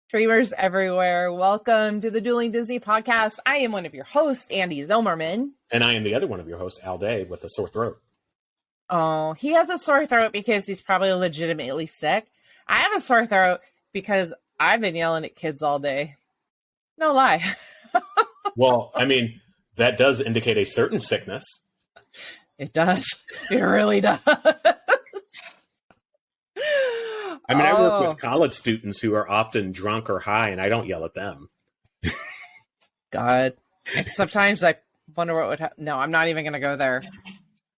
Streamers everywhere. Welcome to the Dueling Disney podcast. I am one of your hosts, Andee Zilmerman. And I am the other one of your hosts, Aldee, with a sore throat. Oh, he has a sore throat because he's probably legitimately sick. I have a sore throat because I've been yelling at kids all day. No lie. Well, I mean, that does indicate a certain sickness. It does. It really does. I mean, I work with college students who are often drunk or high, and I don't yell at them. God. Sometimes I wonder what would happen. No, I'm not even going to go there.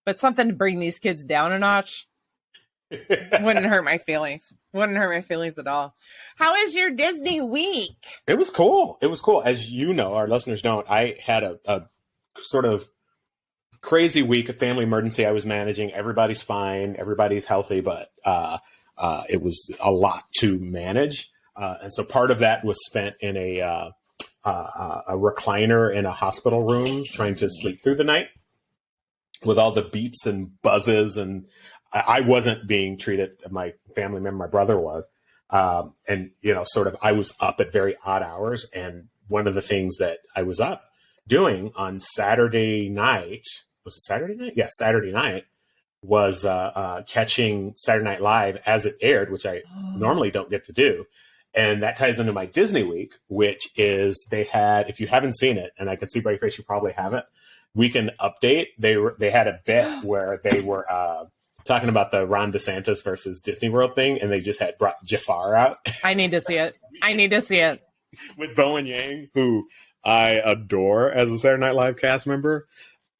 But something to bring these kids down a notch wouldn't hurt my feelings. Wouldn't hurt my feelings at all. How is your Disney week? It was cool. It was cool. As you know, our listeners don't, I had a sort of crazy week, a family emergency I was managing. Everybody's fine. Everybody's healthy, but it was a lot to manage. And so part of that was spent in a recliner in a hospital room trying to sleep through the night with all the beeps and buzzes. And I wasn't being treated. My family member, my brother was. And, you know, sort of, I was up at very odd hours. And one of the things that I was up doing on Saturday night, was it Saturday night? Yeah, Saturday night was catching Saturday Night Live as it aired, which I normally don't get to do. And that ties into my Disney week, which is they had, if you haven't seen it, and I can see by your face you probably haven't, Weekend Update. They had a bit where they were talking about the Ron DeSantis versus Disney World thing, and they just had brought Jafar out. I need to see it. I need to see it. With Bowen Yang, who I adore as a Saturday Night Live cast member.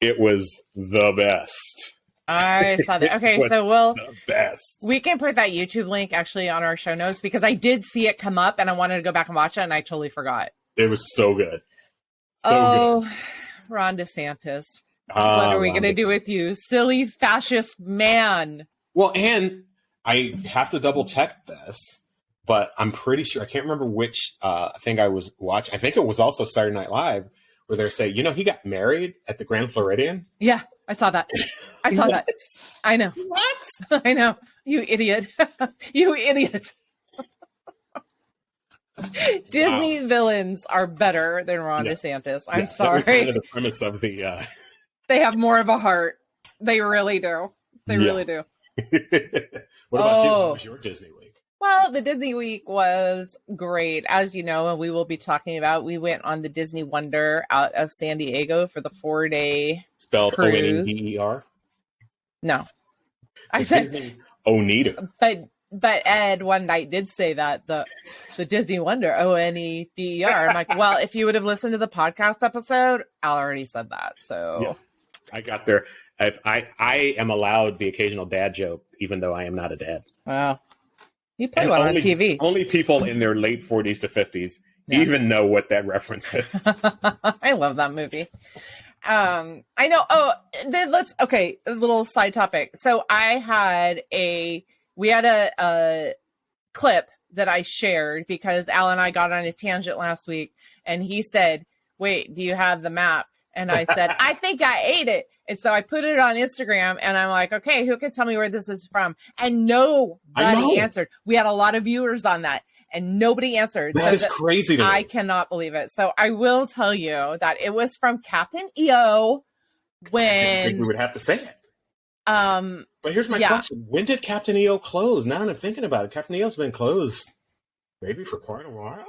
It was the best. I saw that. Okay, so the best. We can put that YouTube link actually on our show notes because I did see it come up and I wanted to go back and watch it and I totally forgot. It was so good. Good. Ron DeSantis. What are we going to do with you? Silly fascist man. Well, and I have to double check this, but I'm pretty sure, I can't remember which thing I was watching. I think it was also Saturday Night Live where they're saying, you know, he got married at the Grand Floridian. Yeah, I saw that. I saw that. I know. What? I know. You idiot. You idiot. Disney villains are better than Ron DeSantis. I'm sorry. That was kind of the premise of the... They have more of a heart. They really do. They really do. What about you? What was your Disney week? Well, the Disney week was great. As you know, and we will be talking about, we went on the Disney Wonder out of San Diego for the 4-day Spelled cruise. Oneder? No. I said Oneder. But Ed one night did say that the Disney Wonder, Oneder. I'm like, well, if you would have listened to the podcast episode, Al already said that. So yeah, I got there. I am allowed the occasional dad joke, even though I am not a dad. Wow. You play one on TV. Only people in their late 40s to 50s even know what that reference is. I love that movie. I know. A little side topic. So we had a clip that I shared because Al and I got on a tangent last week and he said, wait, do you have the map? And I said, I think I ate it. And so I put it on Instagram and I'm like, okay, who can tell me where this is from? And nobody answered. We had a lot of viewers on that and nobody answered. That is crazy to me. I cannot believe it. So I will tell you that it was from Captain EO when... I didn't think we would have to say it. But here's my question. When did Captain EO close? Now that I'm thinking about it, Captain EO's been closed maybe for quite a while.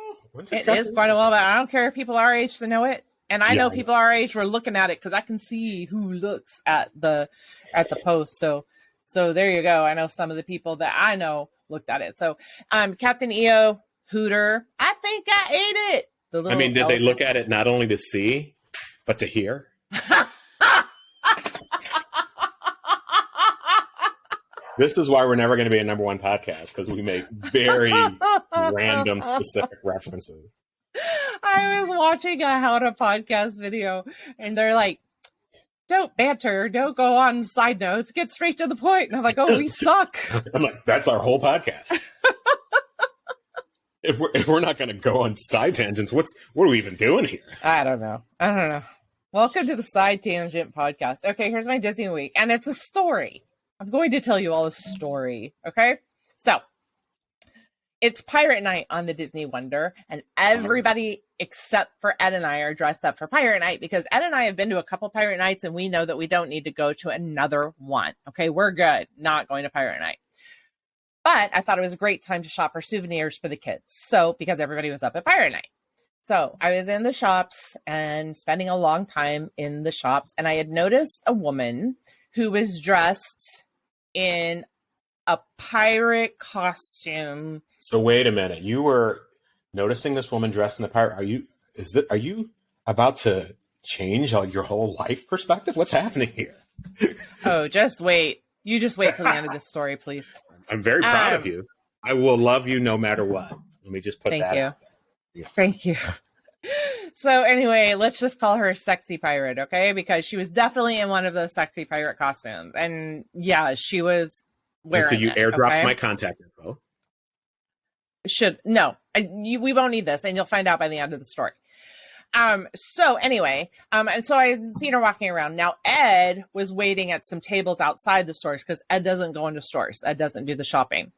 It is quite a while, but I don't care if people our age to know it. And I know people our age were looking at it because I can see who looks at the post. So there you go. I know some of the people that I know looked at it. So Captain EO, Hooter, I think I ate it. Did they look at it not only to see, but to hear? This is why we're never going to be a number one podcast, because we make very random, specific references. I was watching a How to Podcast video, and they're like, don't banter, don't go on side notes, get straight to the point. And I'm like, oh, we suck. I'm like, that's our whole podcast. If we're not going to go on side tangents, what are we even doing here? I don't know. Welcome to the Side Tangent Podcast. Okay, here's my Disney week, and it's a story. I'm going to tell you all a story, okay? So, it's pirate night on the Disney Wonder, and everybody except for Ed and I are dressed up for pirate night because Ed and I have been to a couple pirate nights and we know that we don't need to go to another one. Okay, we're good not going to pirate night. But I thought it was a great time to shop for souvenirs for the kids. So, because everybody was up at pirate night. So I was in the shops and spending a long time in the shops, and I had noticed a woman who was dressed in a pirate costume. So wait a minute. You were noticing this woman dressed in a pirate. Are you about to change your whole life perspective? What's happening here? Oh, just wait. You just wait till the end of this story, please. I'm very proud of you. I will love you no matter what. Let me just put that out. Yeah. Thank you. So anyway, let's just call her Sexy Pirate, okay? Because she was definitely in one of those sexy pirate costumes. And yeah, she was wearing so you it, airdropped my contact info. We won't need this, and you'll find out by the end of the story. So anyway, and so I seen her walking around. Now Ed was waiting at some tables outside the stores because Ed doesn't go into stores. Ed doesn't do the shopping.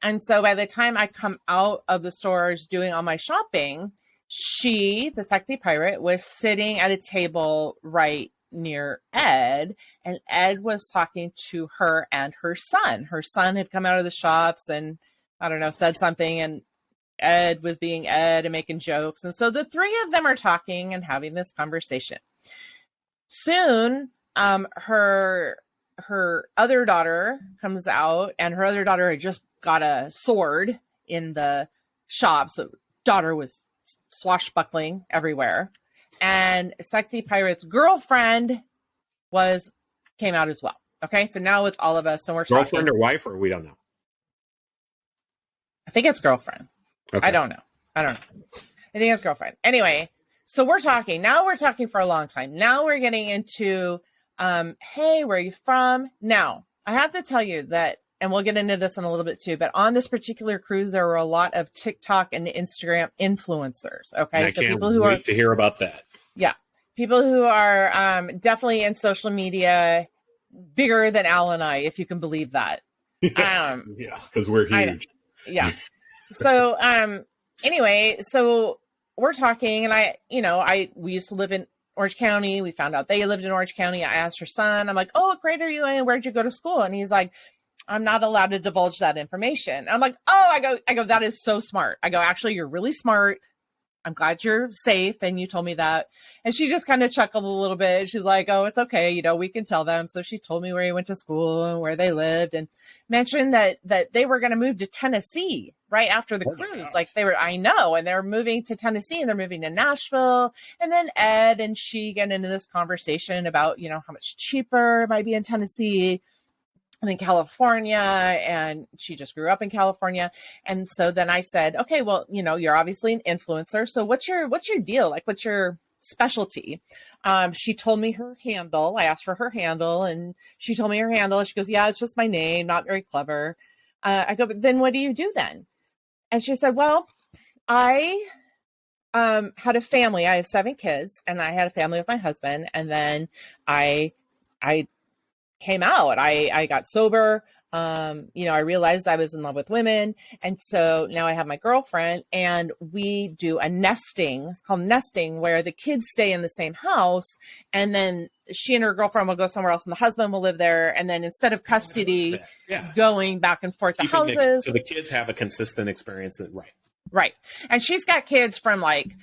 And so by the time I come out of the stores doing all my shopping, she, the sexy pirate, was sitting at a table right near Ed, and Ed was talking to her and her son. Her son had come out of the shops and, I don't know, said something, and Ed was being Ed and making jokes. And so the three of them are talking and having this conversation. Soon, her other daughter comes out, and her other daughter had just got a sword in the shop. So daughter was swashbuckling everywhere. And Sexy Pirate's girlfriend came out as well. Okay, so now it's all of us, and we're girlfriend talking. Or wife, or we don't know. I think it's girlfriend. Okay. I don't know. I think it's girlfriend. Anyway, so we're talking. Now we're talking for a long time. Now we're getting into, hey, where are you from? Now, I have to tell you that, and we'll get into this in a little bit too, but on this particular cruise, there were a lot of TikTok and Instagram influencers. Okay. And so people who wait to hear about that. Yeah. People who are definitely in social media, bigger than Al and I, if you can believe that. Yeah, because we're huge. Yeah. So, anyway, so we're talking, and we used to live in Orange County. We found out they lived in Orange County. I asked her son, I'm like, oh, what grade are you in? Where'd you go to school? And he's like, I'm not allowed to divulge that information. I'm like, oh, I go, that is so smart. I go, actually, you're really smart. I'm glad you're safe. And you told me that. And she just kind of chuckled a little bit. She's like, oh, it's okay. We can tell them. So she told me where he went to school and where they lived, and mentioned that they were going to move to Tennessee right after the cruise. Like I know. And they're moving to Tennessee, and they're moving to Nashville. And then Ed and she get into this conversation about, how much cheaper it might be in Tennessee than California, and she just grew up in California. And so then I said, okay, well, you're obviously an influencer. So what's your deal? Like, what's your specialty? She told me her handle. I asked for her handle, and she told me her handle. She goes, yeah, it's just my name. Not very clever. I go, but then what do you do then? And she said, well, I had a family. I have 7 kids, and I had a family with my husband. And then I came out. I got sober. I realized I was in love with women. And so now I have my girlfriend, and we do a nesting. It's called nesting, where the kids stay in the same house, and then she and her girlfriend will go somewhere else, and the husband will live there. And then instead of custody going back and forth the houses. So the kids have a consistent experience. Right. And she's got kids from like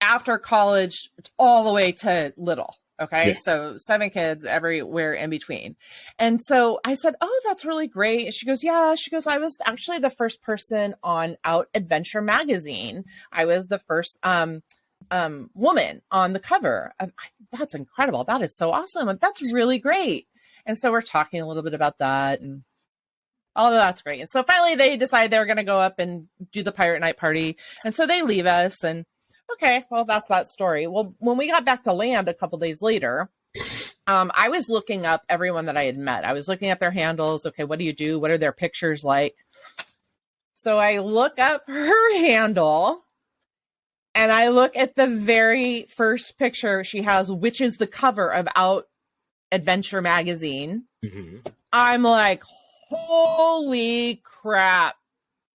after college all the way to little. Okay. Yeah. So 7 kids everywhere in between. And so I said, oh, that's really great. And she goes, yeah. She goes, I was actually the first person on Out Adventure magazine. I was the first woman on the cover. That's incredible. That is so awesome. That's really great. And so we're talking a little bit about that, and all of that's great. And so finally they decide they're going to go up and do the pirate night party. And so they leave us, and okay, well, that's that story. Well, when we got back to land a couple days later, I was looking up everyone that I had met. I was looking at their handles. Okay, what do you do? What are their pictures like? So I look up her handle, and I look at the very first picture she has, which is the cover of Out Adventure magazine. Mm-hmm. I'm like, holy crap.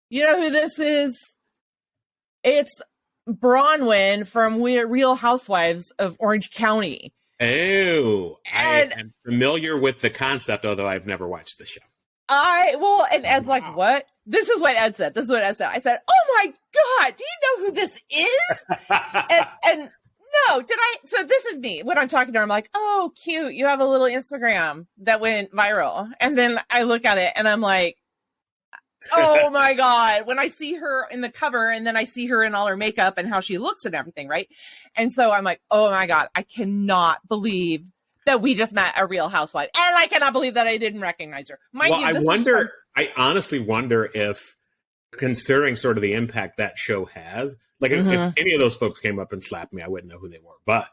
You know who this is? It's Bronwyn from Real Housewives of Orange County. Oh, I And am familiar with the concept, although I've never watched the show. and Ed's like, what? This is what Ed said. This is what Ed said. I said, oh my God, do you know who this is? and no, did I? So this is me. When I'm talking to her, I'm like, oh, cute. You have a little Instagram that went viral. And then I look at it and I'm like, oh my God, when I see her in the cover and then I see her in all her makeup and how she looks and everything, right? And so I'm like, oh my God, I cannot believe that we just met a Real Housewife. And I cannot believe that I didn't recognize her. I honestly wonder if, considering sort of the impact that show has, like if any of those folks came up and slapped me, I wouldn't know who they were. But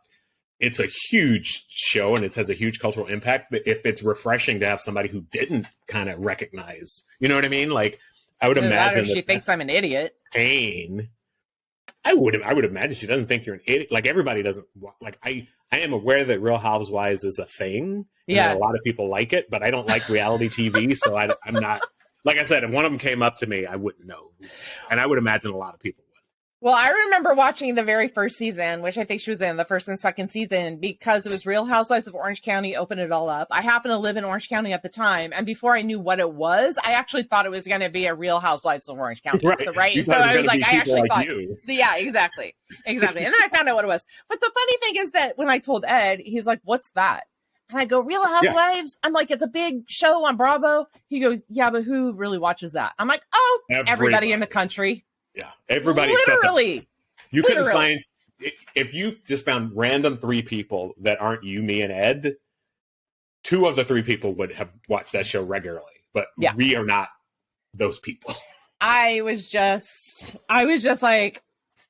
it's a huge show and it has a huge cultural impact. But if it's refreshing to have somebody who didn't kind of recognize, you know what I mean? Like I would imagine she thinks I'm an idiot. Pain. I would imagine she doesn't think you're an idiot. Like everybody doesn't like. I am aware that Real Housewives is a thing. Yeah, a lot of people like it, but I don't like reality TV, so I'm not. Like I said, if one of them came up to me, I wouldn't know, and I would imagine a lot of people would. Well, I remember watching the very first season, which I think she was in the first and second season, because it was Real Housewives of Orange County opened it all up. I happened to live in Orange County at the time, and before I knew what it was, I actually thought it was going to be a Real Housewives of Orange County. Right. So I was like, I actually thought, yeah, exactly. And then I found out what it was. But the funny thing is that when I told Ed, he's like, "What's that?" And I go, "Real Housewives." Yeah. I'm like, "It's a big show on Bravo." He goes, "Yeah, but who really watches that?" I'm like, "Oh, everybody in the country." Yeah, everybody. Literally. You couldn't find, if you just found random 3 people that aren't you, me, and Ed, 2 of the 3 people would have watched that show regularly, but we are not those people. I was just like,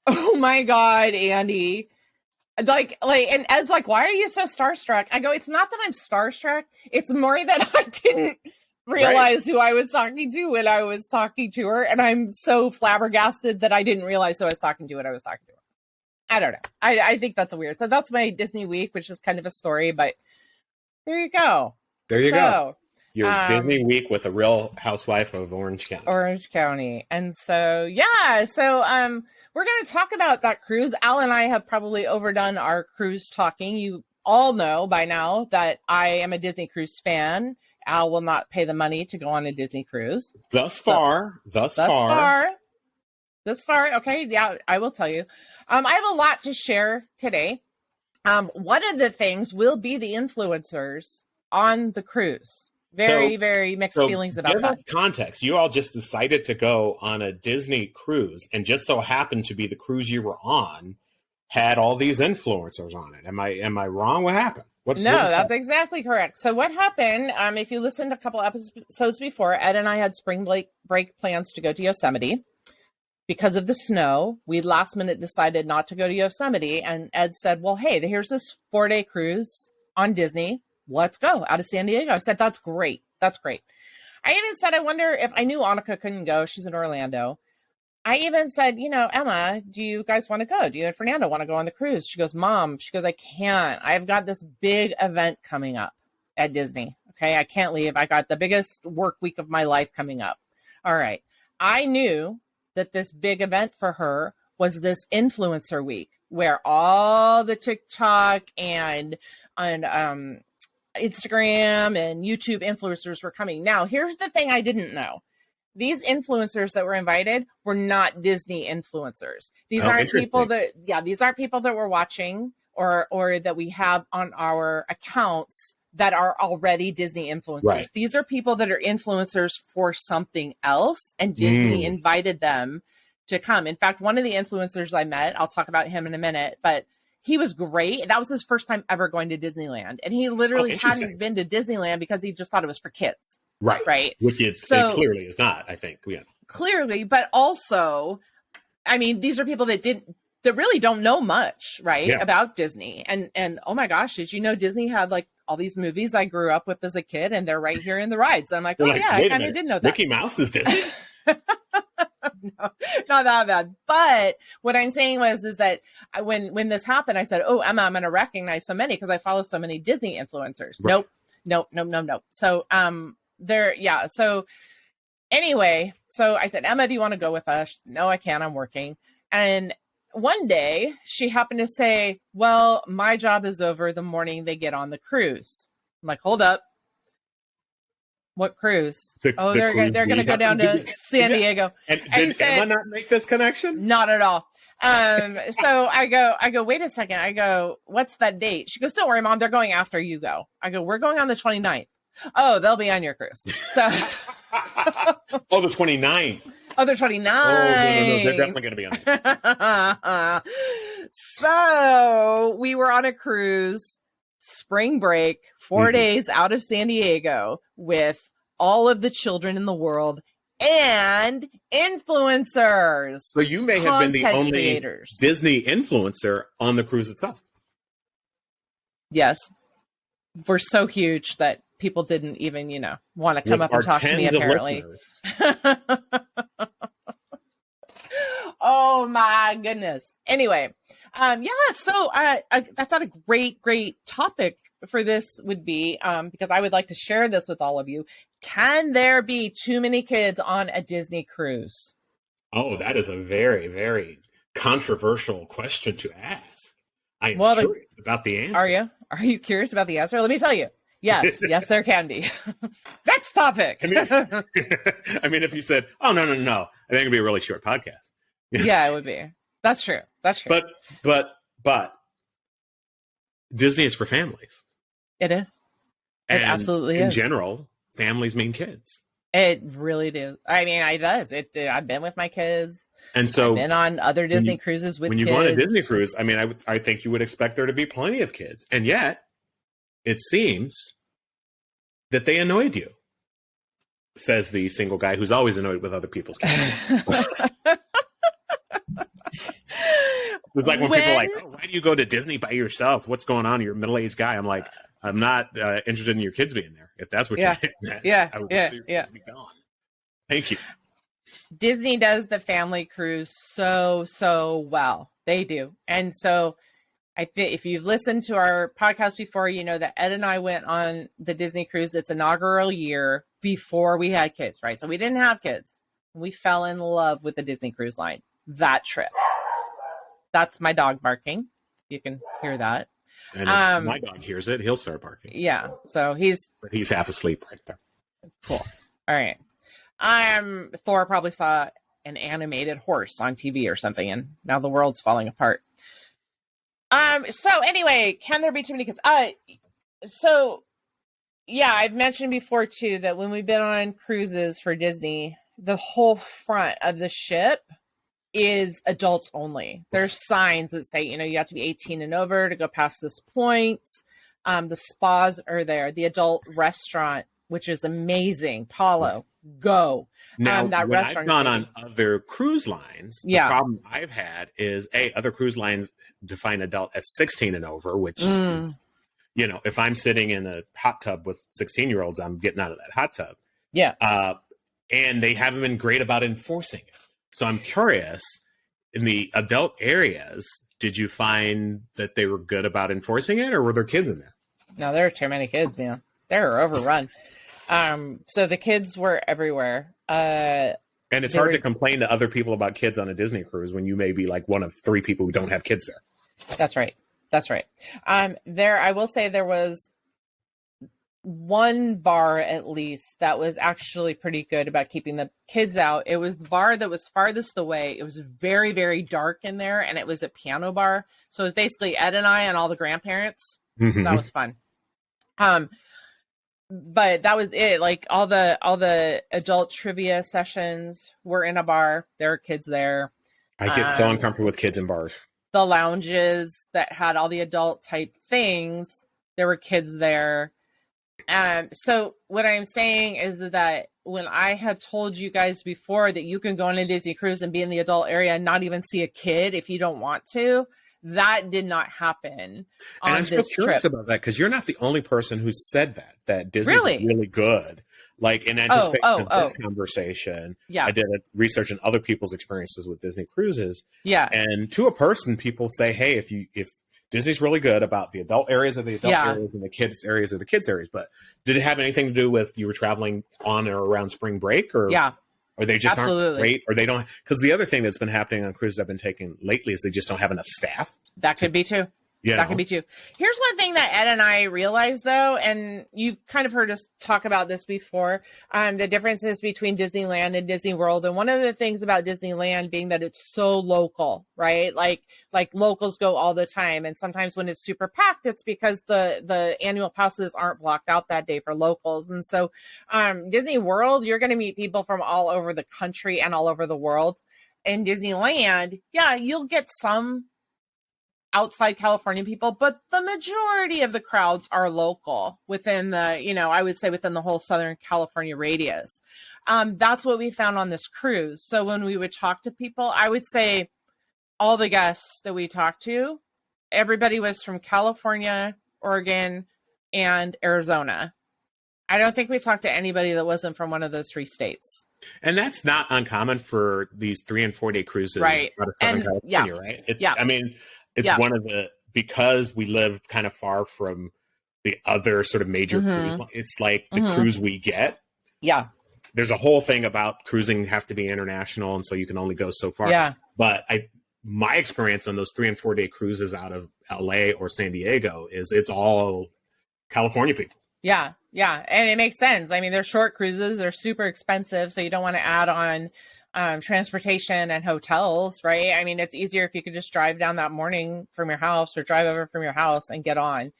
oh my God, Andee. Like, and Ed's like, why are you so starstruck? I go, it's not that I'm starstruck. It's more that I didn't realize who I was talking to when I was talking to her. And I'm so flabbergasted that I didn't realize who I was talking to when I was talking to her. I don't know. I think that's weird. So that's my Disney week, which is kind of a story, but there you go. There you go. Your Disney week with a Real Housewife of Orange County. Orange County. And so, we're going to talk about that cruise. Al and I have probably overdone our cruise talking. You all know by now that I am a Disney cruise fan. Al will not pay the money to go on a Disney cruise. Thus far. Okay. Yeah, I will tell you. I have a lot to share today. One of the things will be the influencers on the cruise. Very mixed feelings about that. Give us context. You all just decided to go on a Disney cruise, and just so happened to be the cruise you were on had all these influencers on it. Am I wrong? What happened? That's exactly correct. So what happened, if you listened to a couple episodes before, Ed and I had spring break plans to go to Yosemite. Because of the snow, we last minute decided not to go to Yosemite. And Ed said, well, hey, here's this 4-day cruise on Disney. Let's go out of San Diego. I said, that's great. That's great. I even said, I wonder if I knew Annika couldn't go. She's in Orlando. I even said, Emma, do you guys want to go? Do you and Fernando want to go on the cruise? She goes, Mom, I can't. I've got this big event coming up at Disney. Okay. I can't leave. I got the biggest work week of my life coming up. All right. I knew that this big event for her was this influencer week where all the TikTok and Instagram and YouTube influencers were coming. Now, here's the thing I didn't know. These influencers that were invited were not Disney influencers. These aren't people that we're watching or that we have on our accounts that are already Disney influencers. Right. These are people that are influencers for something else, and Disney invited them to come. In fact, one of the influencers I met, I'll talk about him in a minute, but he was great. That was his first time ever going to Disneyland. And he literally hadn't been to Disneyland because he just thought it was for kids. Right. Which it clearly is not, I think. Yeah. Clearly, but also, I mean, these are people that really don't know much, right, about Disney. And oh my gosh, did you know Disney had like all these movies I grew up with as a kid, and they're right here in the rides. I'm like, I kind of didn't know that. Mickey Mouse is Disney. No, not that bad. But what I'm saying is that when this happened, I said, oh, Emma, I'm going to recognize so many because I follow so many Disney influencers. Right. Nope. So, Anyway, so I said, Emma, do you want to go with us? She said, no, I can't. I'm working. And one day she happened to say, well, my job is over the morning they get on the cruise. I'm like, hold up. What cruise? They're going to go down to San Diego. And did Emma not make this connection? Not at all. So I go, wait a second. I go, what's that date? She goes, don't worry, Mom. They're going after you go. I go, we're going on the 29th. Oh, they'll be on your cruise. So, oh, the 29th. Oh, they're 29. Oh, no. They're definitely going to be on it. So we were on a cruise, spring break, 4 days out of San Diego with all of the children in the world and influencers. So you may have been the only creators. Disney influencer on the cruise itself. Yes. We're so huge that people didn't even, want to come up and talk to me, apparently. Oh my goodness. Anyway, so I thought a great topic for this would be, because I would like to share this with all of you. Can there be too many kids on a Disney cruise? Oh, that is a very, very controversial question to ask. I'm curious about the answer. Are you? Are you curious about the answer? Let me tell you. Yes, there can be. Next topic. I mean, if you said, oh, no, I think it'd be a really short podcast. Yeah, it would be. That's true. But Disney is for families. It is. It absolutely is. In general, families mean kids. It really do. I mean, it does. I've been with my kids. And so I've been on other Disney cruises with kids. When you go on a Disney cruise, I mean, I think you would expect there to be plenty of kids. And yet, it seems that they annoyed you, says the single guy who's always annoyed with other people's kids. It's like when people are like, oh, why do you go to Disney by yourself? What's going on? You're a middle-aged guy. I'm like, I'm not interested in your kids being there. If that's what you're getting at, I would rather your kids be gone. Thank you. Disney does the family cruise so well. They do. And so I think if you've listened to our podcast before, you know that Ed and I went on the Disney cruise its inaugural year before we had kids, right? So we didn't have kids. We fell in love with the Disney Cruise Line that trip. That's my dog barking. You can hear that. And if my dog hears it, he'll start barking. Yeah. So he's half asleep right there. Cool. All right. Thor probably saw an animated horse on TV or something, and now the world's falling apart. So anyway, can there be too many kids? So yeah, I've mentioned before too that when we've been on cruises for Disney, the whole front of the ship is adults only. There's signs that say, you have to be 18 and over to go past this point. The spas are there. The adult restaurant, which is amazing. Paulo, go. Now, that when restaurant I've gone on other cruise lines, the problem I've had is, other cruise lines define adult as 16 and over, which is, if I'm sitting in a hot tub with 16-year-olds, I'm getting out of that hot tub. Yeah. And they haven't been great about enforcing it. So I'm curious, in the adult areas, did you find that they were good about enforcing it, or were there kids in there? No, there are too many kids, man. They were overrun. So the kids were everywhere. And it's hard to complain to other people about kids on a Disney cruise when you may be like one of 3 people who don't have kids there. That's right. I will say there was one bar at least that was actually pretty good about keeping the kids out. It was the bar that was farthest away. It was very, very dark in there, and it was a piano bar. So it was basically Ed and I and all the grandparents. Mm-hmm. That was fun. But that was it. Like all the adult trivia sessions were in a bar. There were kids there. I get so uncomfortable with kids in bars. The lounges that had all the adult type things, there were kids there. So what I'm saying is that when I have told you guys before that you can go on a Disney cruise and be in the adult area and not even see a kid if you don't want to, that did not happen on this trip. And I'm still curious about that, because you're not the only person who said that Disney's really good. Like, in anticipation of this conversation, I did research on other people's experiences with Disney cruises. Yeah. And to a person, people say, hey, if Disney's really good about the adult areas of the adult areas and the kids areas of the kids areas. But did it have anything to do with you were traveling on or around spring break? Or Yeah. or they just aren't Absolutely. great, or they don't. Because the other thing that's been happening on cruises I've been taking lately is they just don't have enough staff. That could be too. That could be too. Here's one thing that Ed and I realized, though, and you've kind of heard us talk about this before, the differences between Disneyland and Disney World. And one of the things about Disneyland being that it's so local, right? Like locals go all the time. And sometimes when it's super packed, it's because the annual passes aren't blocked out that day for locals. And so Disney World, you're going to meet people from all over the country and all over the world. In Disneyland, yeah, you'll get some outside California people, but the majority of the crowds are local within the, I would say within the whole Southern California radius. That's what we found on this cruise. So when we would talk to people, I would say all the guests that we talked to, everybody was from California, Oregon, and Arizona. I don't think we talked to anybody that wasn't from one of those 3 states. And that's not uncommon for these 3 and 4 day cruises right. out of Southern California, right? It's one of because we live kind of far from the other sort of major cruise. It's like the cruise we get. Yeah. There's a whole thing about cruising have to be international, and so you can only go so far. Yeah. But my experience on those 3 and 4 day cruises out of LA or San Diego is it's all California people. Yeah. Yeah. And it makes sense. I mean, they're short cruises. They're super expensive. So you don't want to add on transportation and hotels, right? I mean, it's easier if you could just drive down that morning from your house or drive over from your house and get on.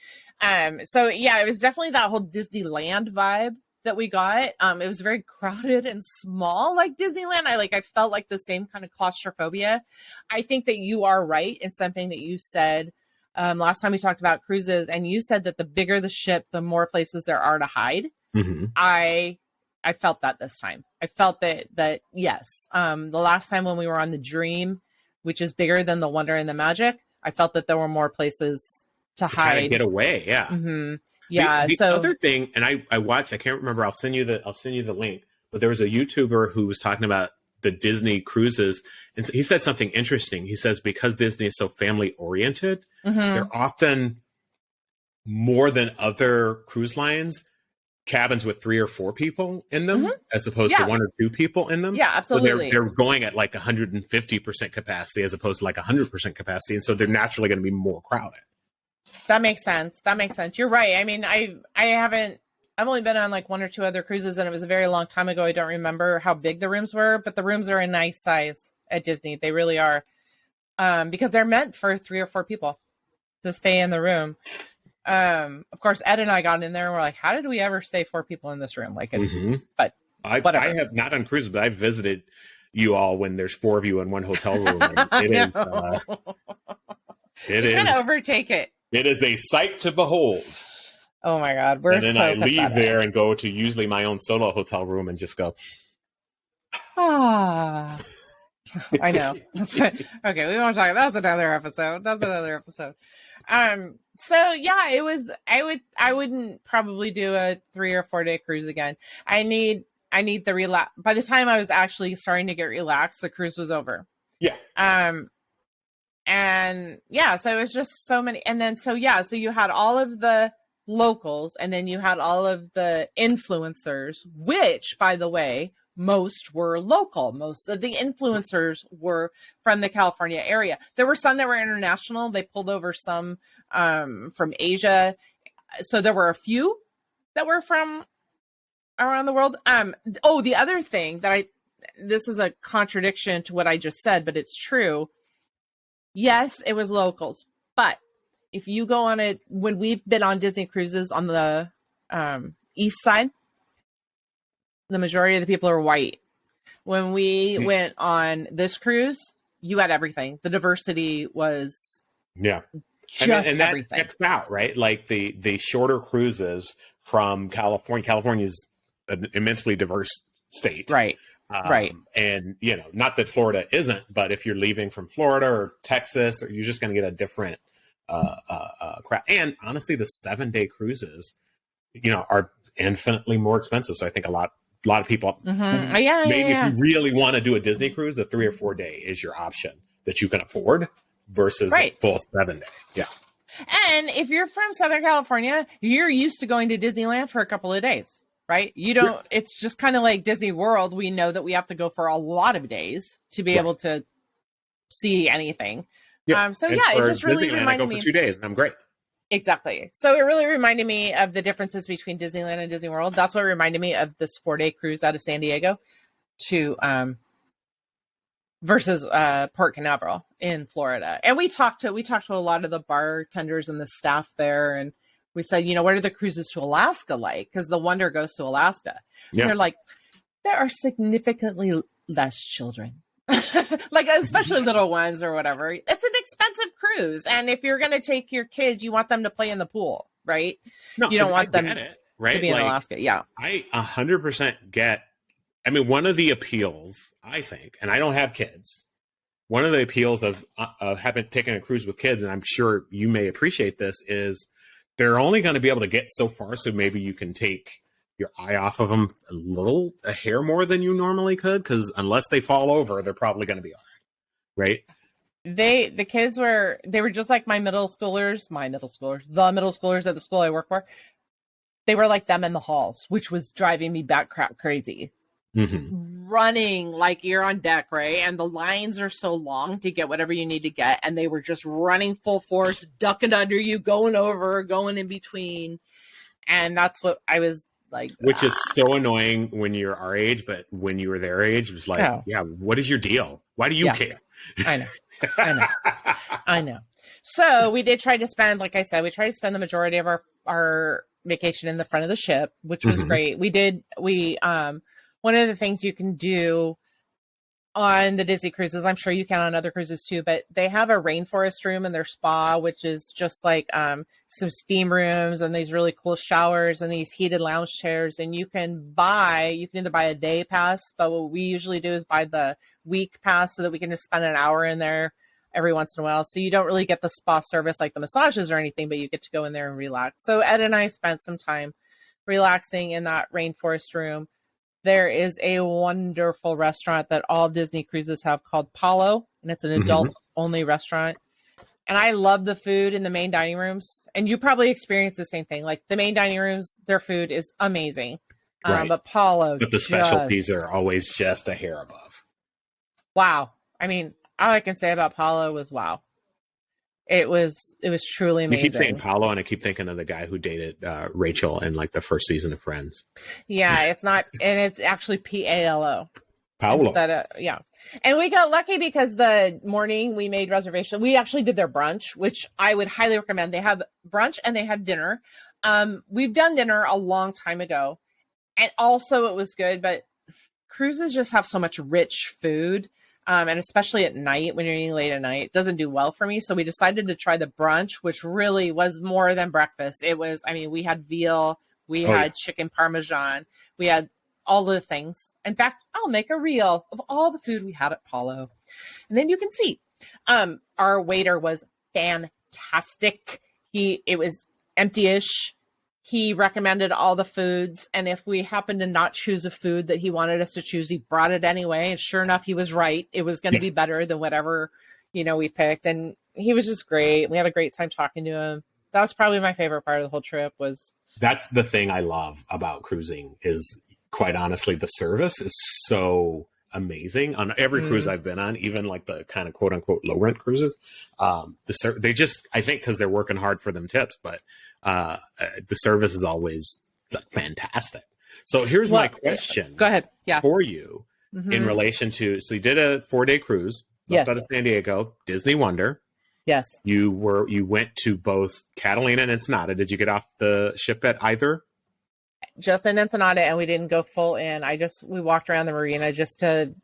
So yeah, it was definitely that whole Disneyland vibe that we got. It was very crowded and small, like Disneyland. I felt like the same kind of claustrophobia. I think that you are right in something that you said last time we talked about cruises, and you said that the bigger the ship, the more places there are to hide. I felt that this time. I felt that yes. The last time when we were on the Dream, which is bigger than the Wonder and the Magic, I felt that there were more places to hide. Kind of get away, yeah. Yeah. The other thing, and I watched, I can't remember, I'll send you the link, but there was a YouTuber who was talking about the Disney cruises, and he said something interesting. He says because Disney is so family oriented, they're often more than other cruise lines cabins with 3 or 4 people in them as opposed to 1 or 2 people in them. Yeah, absolutely. So they're going at like 150% capacity as opposed to like 100% capacity. And so they're naturally going to be more crowded. That makes sense. You're right. I mean, I've only been on like 1 or 2 other cruises, and it was a very long time ago. I don't remember how big the rooms were, but the rooms are a nice size at Disney. They really are. Because they're meant for 3 or 4 people to stay in the room. Of course, Ed and I got in there and we're like, how did we ever stay 4 people in this room? But I have not on cruises, but I've visited you all when there's 4 of you in one hotel room. It kind of overtake it. It is a sight to behold. Oh my God. And then I leave there and go to usually my own solo hotel room and just go. I know. Okay, we won't talk. That's another episode. So yeah, it was. I wouldn't probably do a 3 or 4 day cruise again. I need the relax. By the time I was actually starting to get relaxed, the cruise was over. Yeah. And yeah, so it was just so many. And then so you had all of the locals, and then you had all of the influencers, which, by the way, most were local. Most of the influencers were from the California area. There were some that were international. They pulled over some from Asia. So there were a few that were from around the world. The other thing this is a contradiction to what I just said, but it's true. Yes, it was locals, but if you go on it, when we've been on Disney cruises on the east side, the majority of the people are white. When we went on this cruise, you had everything. The diversity was just and that everything. checks out, right? Like the shorter cruises from California. California's an immensely diverse state, right? Right. And not that Florida isn't, but if you're leaving from Florida or Texas, or you're just going to get a different crowd. And honestly, the 7-day cruises, are infinitely more expensive. So I think a lot of people, if you really want to do a Disney cruise, the 3 or 4 day is your option that you can afford versus the full 7 day. Yeah. And if you're from Southern California, you're used to going to Disneyland for a couple of days. right? You don't, it's just kind of like Disney World. We know that we have to go for a lot of days to be able to see anything. Yeah. So and yeah, it for just really Disneyland, I go reminded for me. 2 days and I'm great. Exactly. So it really reminded me of the differences between Disneyland and Disney World. That's what reminded me of this 4-day cruise out of San Diego to versus Port Canaveral in Florida. And we talked to a lot of the bartenders and the staff there, and we said, you know, what are the cruises to Alaska like? Because the Wonder goes to Alaska. Yeah. And they're like, there are significantly less children. Like especially little ones or whatever. It's an expensive cruise, and if you're going to take your kids, you want them to play in the pool, right? No, You don't want them right? to be in Alaska. Yeah, I 100% get. I mean, one of the appeals, I think, and I don't have kids. One of the appeals of having taken a cruise with kids, and I'm sure you may appreciate this, is they're only going to be able to get so far. So maybe you can take your eye off of them a hair more than you normally could, because unless they fall over, they're probably going to be all right. Right? the kids were just like the middle schoolers at the school I work for. They were like them in the halls, which was driving me bat crap crazy. Mm-hmm. Running like you're on deck, right? And the lines are so long to get whatever you need to get, and they were just running full force, ducking under you, going over, going in between, and that's what I was like. Which is so annoying when you're our age, but when you were their age, it was like, yeah, what is your deal? Why do you care? I know. So we did try to spend, like I said, the majority of our vacation in the front of the ship, which was great. One of the things you can do on the Disney cruises, I'm sure you can on other cruises too, but they have a rainforest room in their spa, which is just like some steam rooms and these really cool showers and these heated lounge chairs. And you can either buy a day pass, but what we usually do is buy the week pass so that we can just spend an hour in there every once in a while. So you don't really get the spa service like the massages or anything, but you get to go in there and relax. So Ed and I spent some time relaxing in that rainforest room. There is a wonderful restaurant that all Disney cruises have called Palo, and it's an adult-only restaurant. And I love the food in the main dining rooms. And you probably experience the same thing. Like the main dining rooms, their food is amazing. Right. But Palo, but the specialties are always just a hair above. Wow. I mean, all I can say about Palo was wow. It was truly amazing. You keep saying Paolo, and I keep thinking of the guy who dated Rachel in like the first season of Friends. Yeah, it's not, and it's actually Palo. Paolo. Yeah. And we got lucky because the morning we made reservation, we actually did their brunch, which I would highly recommend. They have brunch and they have dinner. We've done dinner a long time ago, and also it was good, but cruises just have so much rich food. And especially at night, when you're eating late at night, it doesn't do well for me. So we decided to try the brunch, which really was more than breakfast. It was, I mean, we had veal, we had chicken parmesan, we had all the things. In fact, I'll make a reel of all the food we had at Palo. And then you can see, our waiter was fantastic. It was empty-ish. He recommended all the foods, and if we happened to not choose a food that he wanted us to choose, he brought it anyway. And sure enough, he was right. It was going to be better than whatever, we picked. And he was just great. We had a great time talking to him. That was probably my favorite part of the whole trip. That's the thing I love about cruising is, quite honestly, the service is so amazing on every cruise I've been on, even like the kind of quote unquote low rent cruises. They just, I think, because they're working hard for them tips, but the service is always fantastic. So here's my question. Go ahead. Yeah. For you in relation to, so you did a 4-day cruise out of San Diego, Disney Wonder. Yes. You went to both Catalina and Ensenada. Did you get off the ship at either? Just in Ensenada, and we didn't go full in. We walked around the marina just to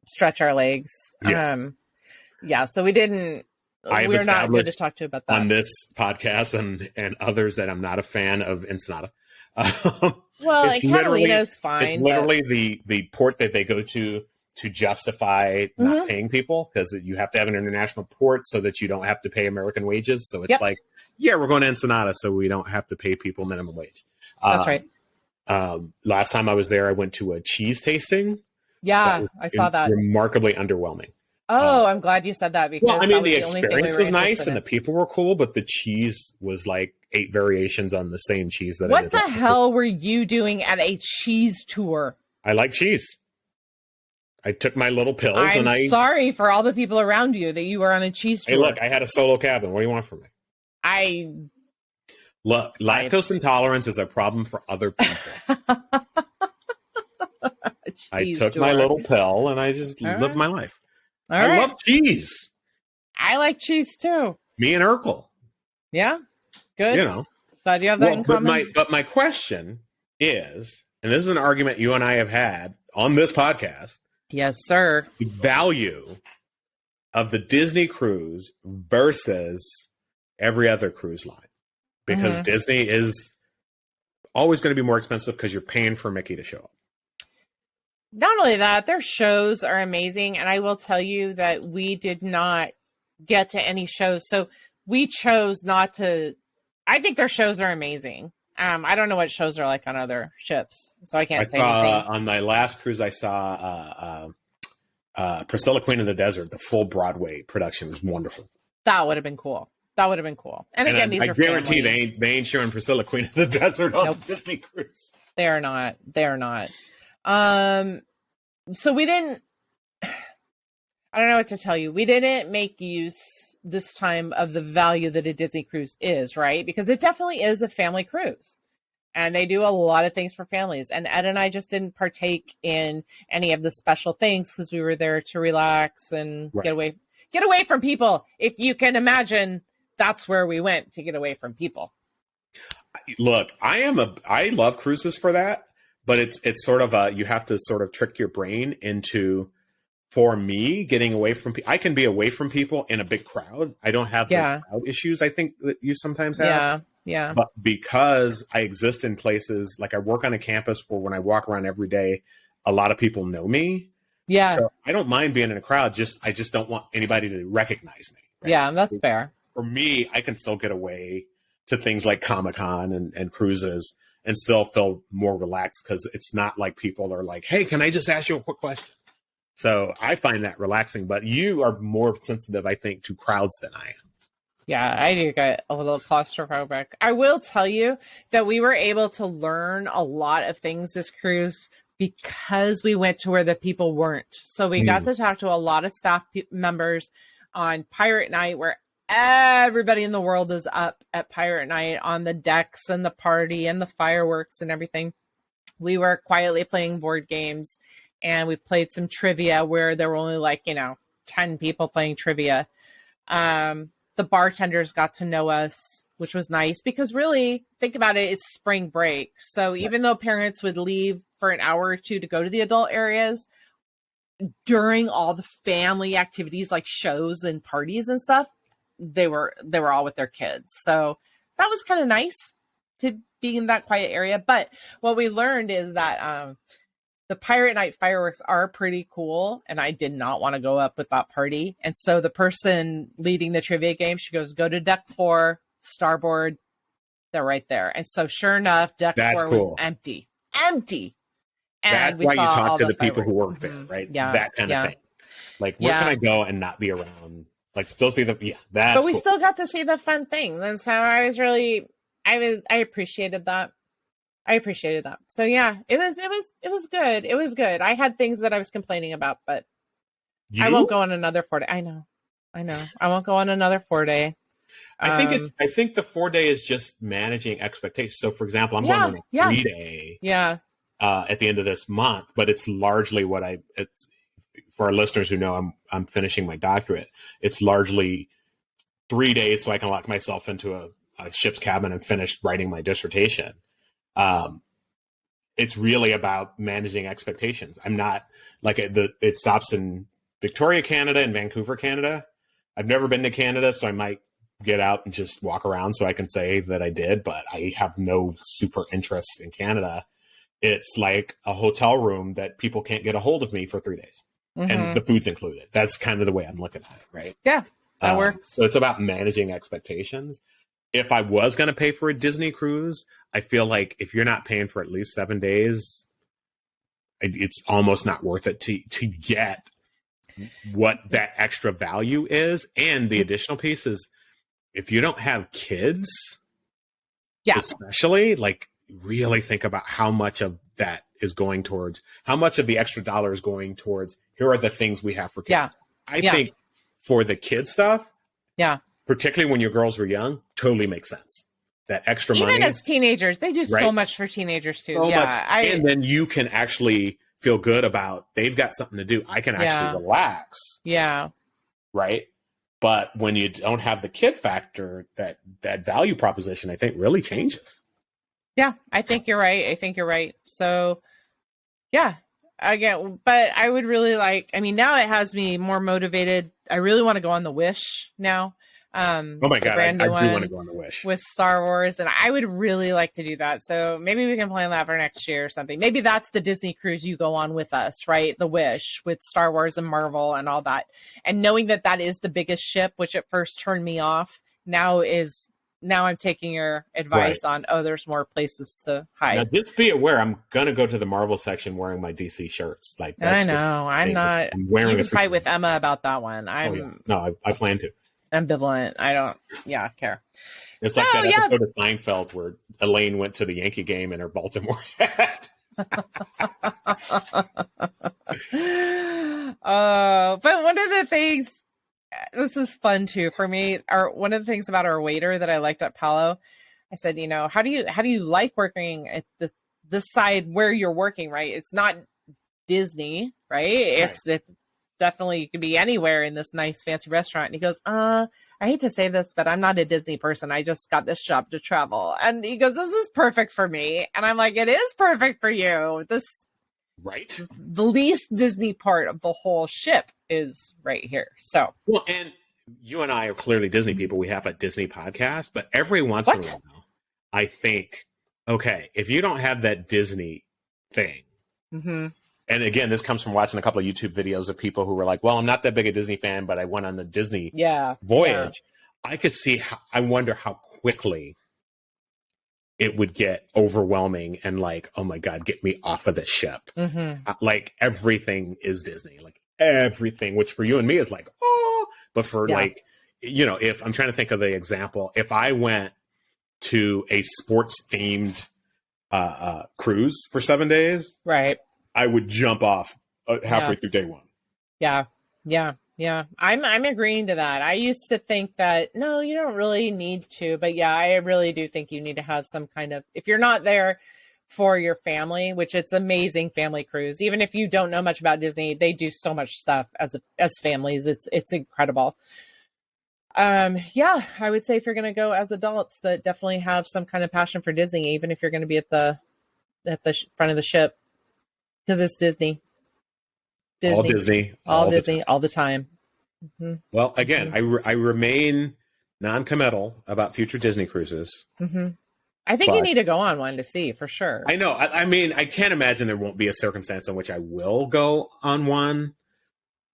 stretch our legs. Yeah. So we didn't. We're not good to talk to about that on this podcast and others that I'm not a fan of Ensenada. Well, Catalina's fine. It's literally the port that they go to justify not paying people, because you have to have an international port so that you don't have to pay American wages. So it's like, we're going to Ensenada so we don't have to pay people minimum wage. That's right. Last time I was there, I went to a cheese tasting. Yeah, I saw that. Remarkably underwhelming. Oh, I'm glad you said that because Well, I that mean, was the the only thing we experience were was nice interested and in. the people were cool, but the cheese was like 8 variations on the same cheese that I What did. the hell were you doing at a cheese tour? I like cheese. I took my little pills I'm and sorry for all the people around you that you were on a cheese hey, tour. look, I had a solo cabin. What do you want from me? I Look, lactose intolerance is a problem for other people. I took my little pill and I just lived my life. I love cheese. I like cheese too. Me and Urkel. Yeah, good. You know. Glad you have that in common. But my question is, and this is an argument you and I have had on this podcast. Yes, sir. The value of the Disney cruise versus every other cruise line. Because Disney is always going to be more expensive because you're paying for Mickey to show up. Not only that, their shows are amazing. And I will tell you that we did not get to any shows. So we chose not to. I think their shows are amazing. I don't know what shows are like on other ships, so I can't say anything. On my last cruise, I saw Priscilla, Queen of the Desert. The full Broadway production was wonderful. That would have been cool. That would have been cool. And again, these are guarantee family. they ain't showing Priscilla, Queen of the Desert on the Disney cruise. They are not. They are not. So we didn't. I don't know what to tell you. We didn't make use this time of the value that a Disney cruise is, right? Because it definitely is a family cruise. And they do a lot of things for families. And Ed and I just didn't partake in any of the special things because we were there to relax and get away from people. If you can imagine, that's where we went to get away from people. Look, I love cruises for that, but it's sort of you have to sort of trick your brain into, for me, getting away from people. I can be away from people in a big crowd. I don't have the crowd issues I think that you sometimes have. Yeah. But because I exist in places, like I work on a campus where when I walk around every day, a lot of people know me. Yeah. So I don't mind being in a crowd. I just don't want anybody to recognize me. Right? Yeah, that's fair. For me, I can still get away to things like Comic-Con and cruises and still feel more relaxed because it's not like people are like, hey, can I just ask you a quick question? So I find that relaxing, but you are more sensitive, I think, to crowds than I am. Yeah, I do get a little claustrophobic. I will tell you that we were able to learn a lot of things this cruise because we went to where the people weren't. So we got to talk to a lot of staff members on Pirate Night, where everybody in the world is up at Pirate Night on the decks and the party and the fireworks and everything. We were quietly playing board games and we played some trivia where there were only 10 people playing trivia. The bartenders got to know us, which was nice because really, think about it, it's spring break. So even though parents would leave for an hour or two to go to the adult areas, during all the family activities like shows and parties and stuff, they were all with their kids. So that was kind of nice to be in that quiet area. But what we learned is that the Pirate Night fireworks are pretty cool, and I did not want to go up with that party. And so the person leading the trivia game, she goes, go to deck 4, starboard. They're right there. And so sure enough, deck 4 was empty. And that's why you talk to the people who work there, right? Yeah. That kind of thing. Like, where can I go and not be around? Like, still see that's But we still got to see the fun things. And so I appreciated that. So yeah, it was good. It was good. I had things that I was complaining about, but I won't go on another 4-day. I know. I won't go on another 4-day. I think the 4-day is just managing expectations. So for example, I'm going on a 3-day at the end of this month, but it's largely it's for our listeners who know I'm finishing my doctorate. It's largely 3 days so I can lock myself into a ship's cabin and finish writing my dissertation. It's really about managing expectations. I'm not like it stops in Victoria, Canada and Vancouver, Canada. I've never been to Canada, so I might get out and just walk around so I can say that I did, but I have no super interest in Canada. It's like a hotel room that people can't get a hold of me for 3 days. And the food's included. That's kind of the way I'm looking at it, right? Yeah, that works. So it's about managing expectations. If I was going to pay for a Disney cruise, I feel like if you're not paying for at least 7 days, it's almost not worth it to get what that extra value is. And the additional piece is if you don't have kids, especially, like, really think about how much of that is going towards, how much of the extra dollar is going towards, here are the things we have for kids. I think for the kid stuff, particularly when your girls were young, totally makes sense. That extra money. Even as teenagers, they do so much for teenagers too. So much. And then you can actually feel good about, they've got something to do. I can actually relax. Yeah. Right. But when you don't have the kid factor, that value proposition, I think, really changes. Yeah, I think you're right. So, yeah, again, but I would really like, I mean, now it has me more motivated. I really want to go on the Wish now. Oh my God, I do want to go on the Wish. With Star Wars, and I would really like to do that. So maybe we can plan that for next year or something. Maybe that's the Disney cruise you go on with us, right? The Wish with Star Wars and Marvel and all that. And knowing that that is the biggest ship, which at first turned me off, now I'm taking your advice on, there's more places to hide. Now, just be aware, I'm going to go to the Marvel section wearing my DC shirts. Like, I know. I'm not. I'm wearing you can fight with Emma about that one. No, I plan to. Ambivalent. I don't care. It's like that episode of Seinfeld where Elaine went to the Yankee game in her Baltimore hat. But one of the things, this is fun too for me. One of the things about our waiter that I liked at Palo, I said, how do you like working at this side where you're working? Right, it's not Disney, right? It's definitely, you could be anywhere in this nice fancy restaurant. And he goes, I hate to say this, but I'm not a Disney person. I just got this job to travel. And he goes, this is perfect for me. And I'm like, it is perfect for you. The least Disney part of the whole ship is right here. So, well, and you and I are clearly Disney people. We have a Disney podcast, but every once in a while, I think, okay, if you don't have that Disney thing, and again, this comes from watching a couple of YouTube videos of people who were like, well, I'm not that big a Disney fan, but I went on the Disney voyage. I could see I wonder how quickly it would get overwhelming and like, oh my God, get me off of this ship. Like everything is Disney, like everything, which for you and me is like, oh, but for like, if I'm trying to think of the example, if I went to a sports themed cruise for 7 days, right, I would jump off halfway through day one. Yeah. I'm agreeing to that. I used to think that, no, you don't really need to, but I really do think you need to have some kind of, if you're not there for your family, which it's amazing family cruise, even if you don't know much about Disney, they do so much stuff as families. It's incredible. I would say if you're going to go as adults, that definitely have some kind of passion for Disney, even if you're going to be at the front of the ship. Because it's Disney. All Disney. All Disney, all the time. Well, again, I remain non-committal about future Disney cruises. I think you need to go on one to see, for sure. I know. I mean, I can't imagine there won't be a circumstance in which I will go on one.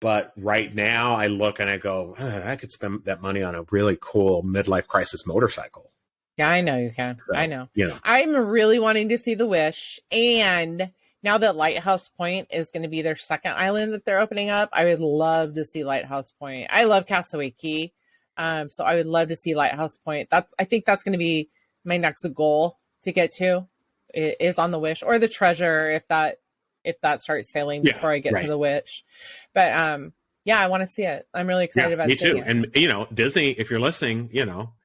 But right now, I look and I go, I could spend that money on a really cool midlife crisis motorcycle. Yeah, I know you can. So, I know. You know. I'm really wanting to see the Wish, and now that Lighthouse Point is going to be their second island that they're opening up, I would love to see Lighthouse Point. I love Castaway Cay, so I would love to see Lighthouse Point. I think that's going to be my next goal to get to. It is on the Wish or the Treasure if that starts sailing before I get to the Wish. But I want to see it. I'm really excited about seeing it. And Disney, if you're listening,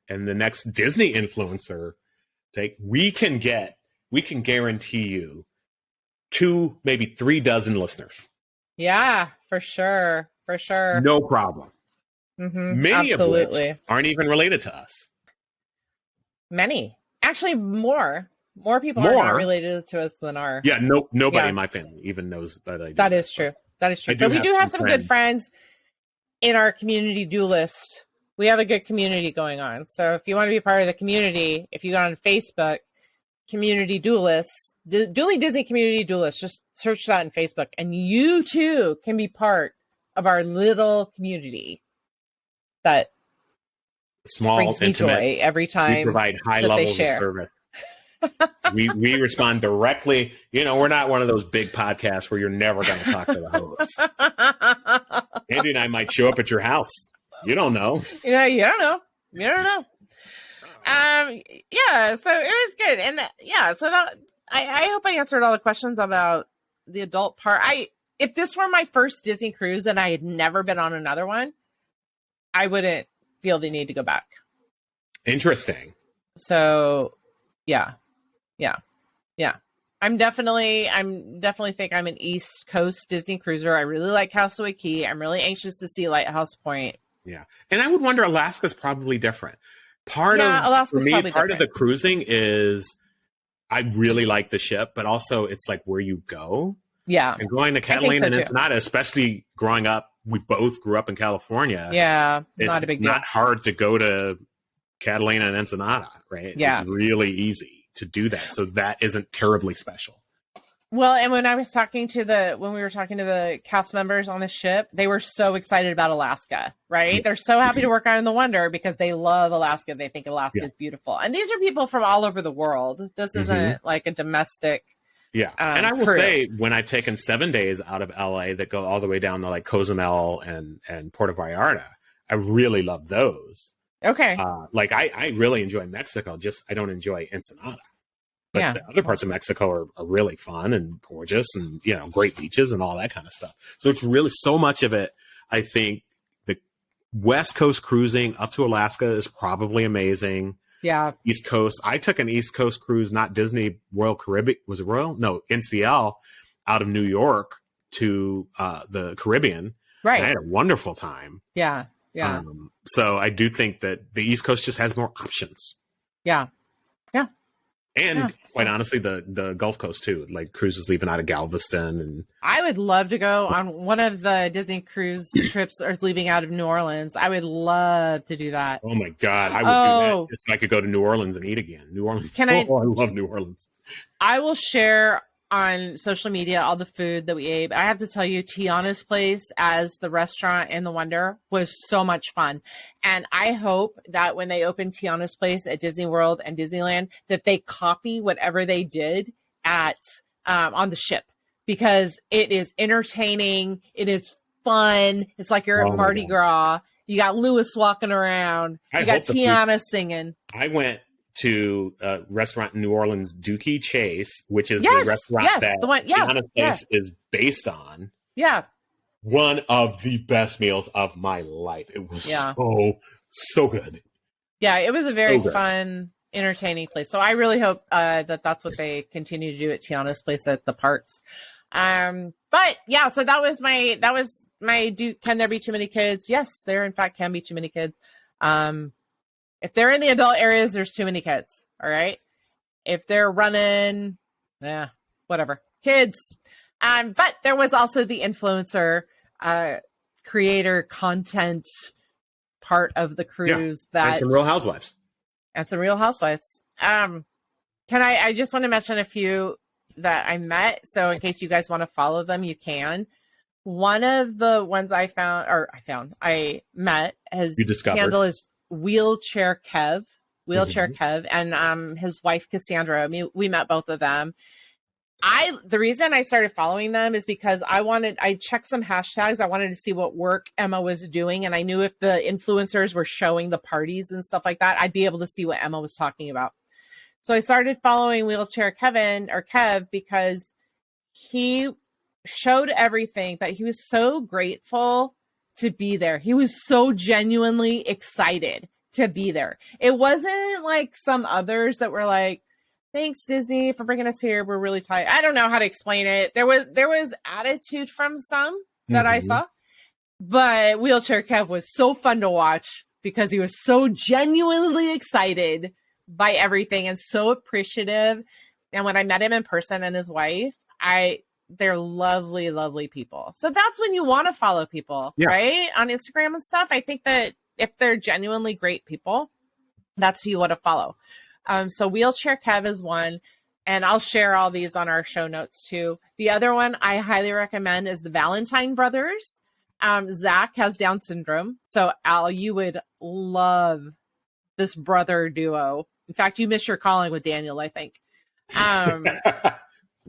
and the next Disney influencer we can guarantee you 2, maybe 3 dozen listeners. Yeah, for sure. No problem. Many of which aren't even related to us. Many. Actually, more people are not related to us than are. Yeah, nobody in my family even knows that I do. That is true. But we do have some good friends in our community duelist. We have a good community going on. So if you want to be part of the community, if you go on Facebook, Community Duelists, Dually Disney Community Duelists, just search that on Facebook, and you too can be part of our little community that brings me joy every time. We provide high levels of service. we respond directly. We're not one of those big podcasts where you're never going to talk to the host. Andee and I might show up at your house. You don't know. Yeah, you don't know. You don't know. Yeah, so it was good. And yeah, so that I hope I answered all the questions about the adult part. If this were my first Disney cruise and I had never been on another one, I wouldn't feel the need to go back. Interesting. So yeah. I'm definitely think I'm an East Coast Disney cruiser. I really like Castaway Cay. I'm really anxious to see Lighthouse Point. Yeah. And I would wonder, Alaska's probably different. Part of the cruising is I really like the ship, but also it's like where you go. Yeah. And going to Catalina and Ensenada, especially growing up, we both grew up in California. Yeah. Not a big deal. Not hard to go to Catalina and Ensenada, right? Yeah. It's really easy to do that. So that isn't terribly special. Well, and when we were talking to the cast members on the ship, they were so excited about Alaska, right? Yeah. They're so happy to work on the Wonder because they love Alaska. They think Alaska is beautiful. And these are people from all over the world. This isn't like a domestic. Yeah. And I will say, when I've taken 7 days out of LA that go all the way down to like Cozumel and Puerto Vallarta, I really love those. Okay. Like I really enjoy Mexico. I don't enjoy Ensenada. But the other parts of Mexico are really fun and gorgeous and, great beaches and all that kind of stuff. So it's really so much of it. I think the West Coast cruising up to Alaska is probably amazing. Yeah. East Coast. I took an East Coast cruise, not Disney, Royal Caribbean. Was it Royal? No, NCL out of New York to the Caribbean. Right. I had a wonderful time. Yeah. Yeah. So I do think that the East Coast just has more options. Yeah. Yeah. And quite honestly, the Gulf Coast too, like cruises leaving out of Galveston. And I would love to go on one of the Disney cruise trips or leaving out of New Orleans. I would love to do that. Oh my God. I would do that. It's like I could go to New Orleans and eat again. New Orleans. I love New Orleans. I will share on social media all the food that we ate. I have to tell you, Tiana's place as the restaurant in the Wonder was so much fun. And I hope that when they open Tiana's place at Disney World and Disneyland, that they copy whatever they did at on the ship, because it is entertaining. It is fun. It's like you're at Mardi Gras. You got Lewis walking around. You got Tiana singing. I went to a restaurant in New Orleans, Dookie Chase, which is the restaurant that Tiana's place is based on. Yeah. One of the best meals of my life. It was so good. Yeah, it was a very fun, entertaining place. So I really hope that that's what they continue to do at Tiana's place at the parks. But yeah, so that was my can there be too many kids? Yes, there in fact can be too many kids. If they're in the adult areas, there's too many kids. All right. If they're running, whatever. Kids. But there was also the influencer, creator content part of the cruise and some Real Housewives. I just want to mention a few that I met. So in case you guys want to follow them, you can. One of the ones I met, his handle is Wheelchair Kev, and his wife Cassandra. We met both of them. The reason I started following them is because I checked some hashtags. I wanted to see what work Emma was doing, and I knew if the influencers were showing the parties and stuff like that, I'd be able to see what Emma was talking about. So I started following Wheelchair Kev because he showed everything, but he was so grateful to be there. He was so genuinely excited to be there. It wasn't like some others that were like, thanks Disney for bringing us here. We're really tired. I don't know how to explain it. There was attitude from some that I saw, but Wheelchair Kev was so fun to watch because he was so genuinely excited by everything and so appreciative. And when I met him in person and his wife, they're lovely, lovely people. So that's when you want to follow people, right? On Instagram and stuff. I think that if they're genuinely great people, that's who you want to follow. So Wheelchair Kev is one, and I'll share all these on our show notes too. The other one I highly recommend is the Valentine brothers. Zach has Down syndrome. So Al, you would love this brother duo. In fact, you missed your calling with Daniel, I think.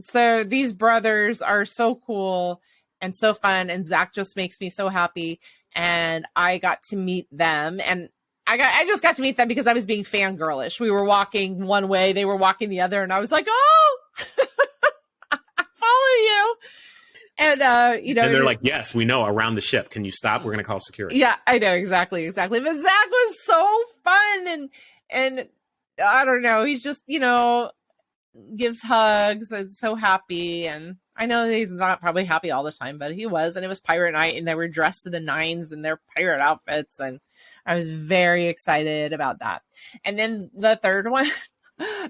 So these brothers are so cool. and so fun. And Zach just makes me so happy. And I got to meet them, and I just got to meet them because I was being fangirlish. We were walking one way, they were walking the other, and I was like, oh, I follow you. And, you know, and they're like, yes, we know, around the ship. Can you stop? We're going to call security. Yeah, I know. Exactly. But Zach was so fun. And I don't know. He's just, you know, gives hugs and so happy. And I know he's not probably happy all the time, but he was. And it was pirate night, and they were dressed to the nines in their pirate outfits. And I was very excited about that. And then the third one,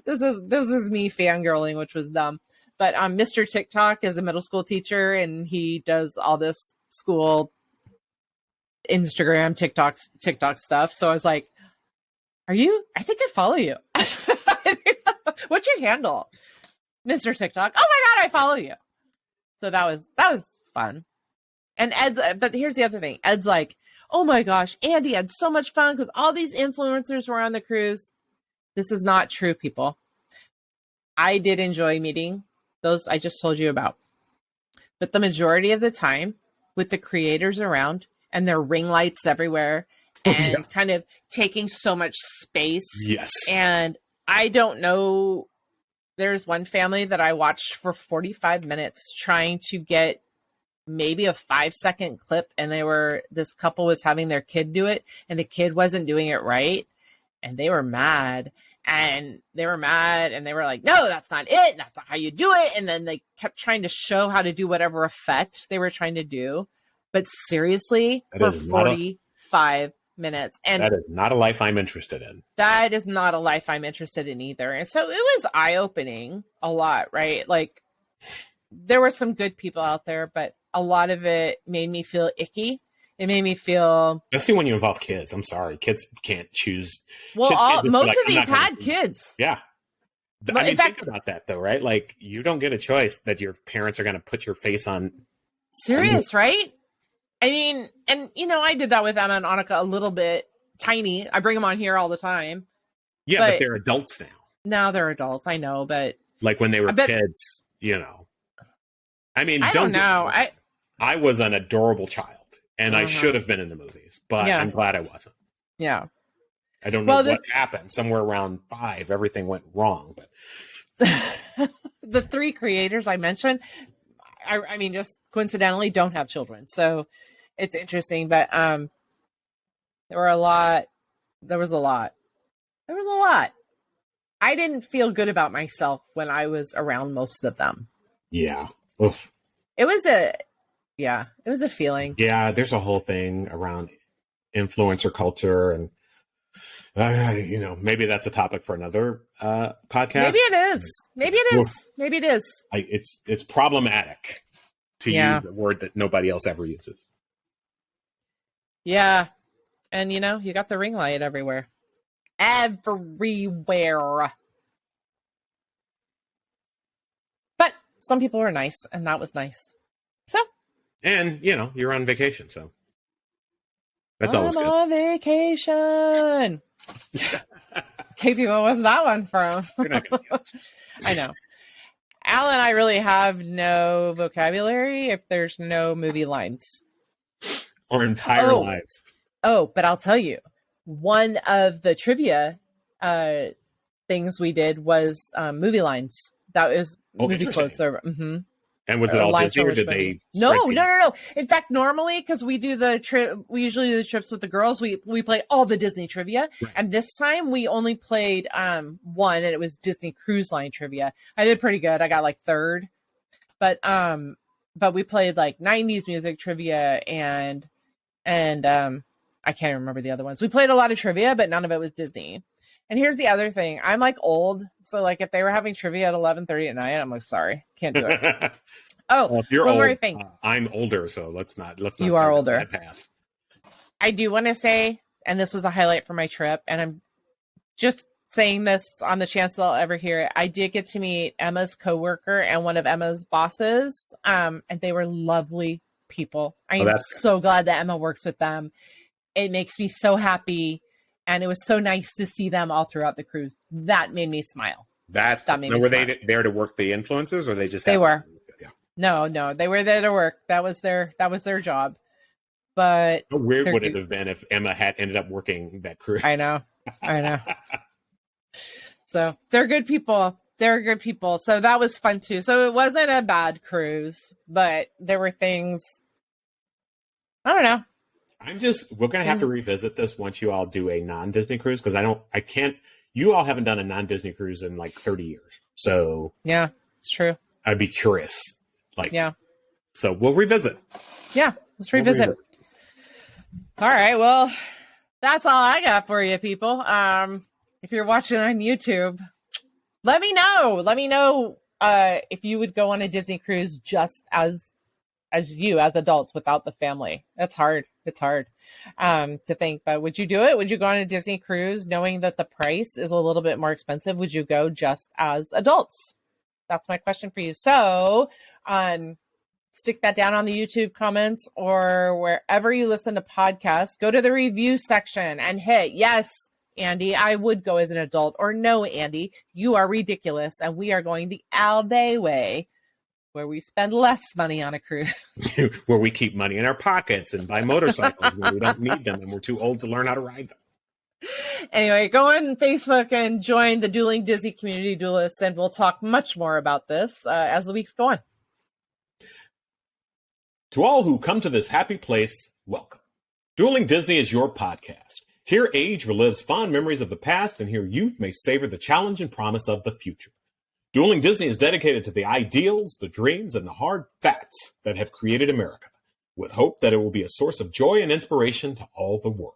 this is me fangirling, which was dumb. But Mr. TikTok is a middle school teacher, and he does all this school Instagram, TikTok stuff. So I was like, I think I follow you. What's your handle? Mr. TikTok. Oh my God, I follow you. So that was fun. And but here's the other thing. Ed's like, oh my gosh, Andee had so much fun because all these influencers were on the cruise. This is not true, people. I did enjoy meeting those I just told you about. But the majority of the time, with the creators around and their ring lights everywhere and kind of taking so much space. Yes. And I don't know, there's one family that I watched for 45 minutes trying to get maybe a 5-second clip, and this couple was having their kid do it, and the kid wasn't doing it right, and they were mad. And they were like, no, that's not it. That's not how you do it. And then they kept trying to show how to do whatever effect they were trying to do. But seriously, for 45 minutes. And that is not a life I'm interested in. That is not a life I'm interested in either. And so it was eye-opening a lot, right? Like, there were some good people out there, but a lot of it made me feel icky. It made me feel... Especially when you involve kids. I'm sorry. Kids can't choose. Well, most of these had kids. Yeah. I mean, think about that, though, right? Like, you don't get a choice that your parents are going to put your face on. Serious, right? I mean, and, you know, I did that with Emma and Annika a little bit. Tiny. I bring them on here all the time. Yeah, but they're adults now. Now they're adults, I know, but... Like, when they were kids, you know. I mean, I don't know. I was an adorable child. And I should have been in the movies, but I'm glad I wasn't. Yeah. I don't know what happened. Somewhere around 5, everything went wrong. But the 3 creators I mentioned, I mean, just coincidentally don't have children. So it's interesting. But there was a lot. I didn't feel good about myself when I was around most of them. Yeah. Oof. It was a feeling. Yeah, there's a whole thing around influencer culture, and you know, maybe that's a topic for another podcast. Maybe it is. It's problematic to use a word that nobody else ever uses. Yeah, and you know, you got the ring light everywhere. But some people were nice, and that was nice. So. And, you know, you're on vacation, so that's always good. I'm on vacation. Katie, what was that one from? You're not gonna get it. I know. Al and I really have no vocabulary if there's no movie lines. Our entire lives. Oh, but I'll tell you, one of the trivia things we did was movie lines. That was movie quotes over. Mm-hmm. And was it all Disney, or did they? No. In fact, normally, because we do we usually do the trips with the girls. We play all the Disney trivia, right. And this time we only played one, and it was Disney Cruise Line trivia. I did pretty good. I got like 3rd, but we played like 90s music trivia and I can't remember the other ones. We played a lot of trivia, but none of it was Disney. And here's the other thing. I'm like old. So like if they were having trivia at 11:30 at night, I'm like, sorry, can't do it. Well, if you're one old, more thing. I'm older, so let's not. You are older. I do want to say, and this was a highlight for my trip, and I'm just saying this on the chance that I'll ever hear it. I did get to meet Emma's coworker and one of Emma's bosses, and they were lovely people. I am so glad that Emma works with them. It makes me so happy. And it was so nice to see them all throughout the cruise. That made me smile. That made me smile. Were they there to work the influencers, or they just? They were. No, they were there to work. That was their job. But how weird would it have been if Emma had ended up working that cruise? I know. So they're good people. They're good people. So that was fun too. So it wasn't a bad cruise, but there were things. I don't know. We're going to have to revisit this once you all do a non-Disney cruise, because you all haven't done a non-Disney cruise in like 30 years. So yeah, it's true. I'd be curious. Yeah. So we'll revisit. Yeah, let's revisit. All right. Well, that's all I got for you, people. If you're watching on YouTube, let me know. Let me know if you would go on a Disney cruise just as adults without the family. That's hard. It's hard to think, but would you do it? Would you go on a Disney cruise knowing that the price is a little bit more expensive? Would you go just as adults? That's my question for you. So, stick that down on the YouTube comments or wherever you listen to podcasts. Go to the review section and hit yes, Andee, I would go as an adult, or no, Andee, you are ridiculous and we are going the Aldee way, where we spend less money on a cruise. Where we keep money in our pockets and buy motorcycles when we don't need them and we're too old to learn how to ride them. Anyway, go on Facebook and join the Dueling Disney Community Duelists, and we'll talk much more about this as the weeks go on. To all who come to this happy place, welcome. Dueling Disney is your podcast. Here age relives fond memories of the past, and here youth may savor the challenge and promise of the future. Dueling Disney is dedicated to the ideals, the dreams, and the hard facts that have created America, with hope that it will be a source of joy and inspiration to all the world.